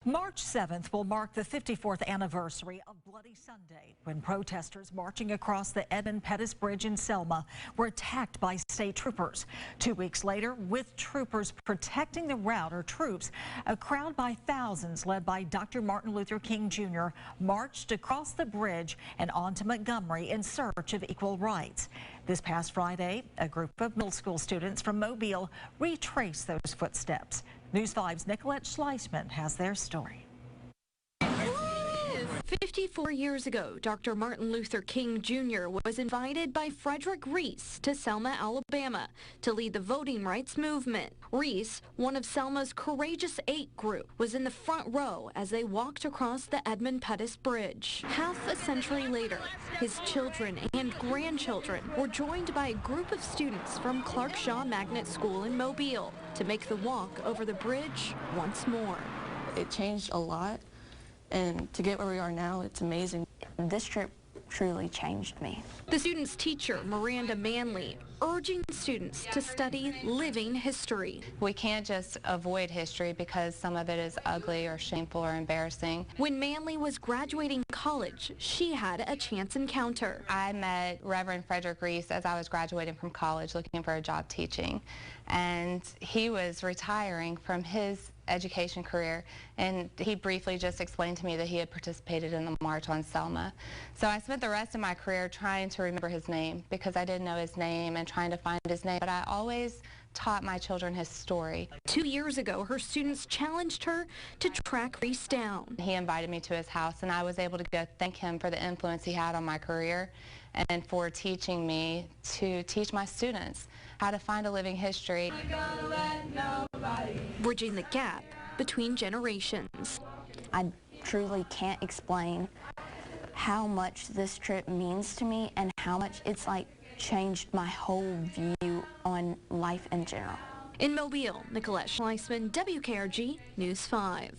March 7th will mark the 54th anniversary of Bloody Sunday, when protesters marching across the Edmund Pettus Bridge in Selma were attacked by state troopers. 2 weeks later, with troopers protecting the route, or troops, a crowd by thousands led by Dr. Martin Luther King Jr. marched across the bridge and onto Montgomery in search of equal rights. This past Friday, a group of middle school students from Mobile retraced those footsteps. News 5's Nicolette Schleisman has their story. 54 years ago, Dr. Martin Luther King Jr. was invited by Frederick Reese to Selma, Alabama, to lead the voting rights movement. Reese, one of Selma's Courageous 8 group, was in the front row as they walked across the Edmund Pettus Bridge. Half a century later, his children and grandchildren were joined by a group of students from Clark Shaw Magnet School in Mobile to make the walk over the bridge once more. It changed a lot. And to get where we are now, it's amazing. This trip truly changed me. The student's teacher, Miranda Manley, urging students to study living history. We can't just avoid history because some of it is ugly or shameful or embarrassing. When Manley was graduating college, she had a chance encounter. I met Reverend Frederick Reese as I was graduating from college looking for a job teaching. And he was retiring from his education career, and he briefly just explained to me that he had participated in the March on Selma. So I spent the rest of my career trying to remember his name because I didn't know his name and trying to find his name, but I always taught my children his story. 2 years ago, her students challenged her to track Reese down. He invited me to his house, and I was able to go thank him for the influence he had on my career and for teaching me to teach my students how to find a living history. Bridging the gap between generations. I truly can't explain how much this trip means to me and how much it's like changed my whole view on life in general. In Mobile, Nicolette Schleisman, WKRG News 5.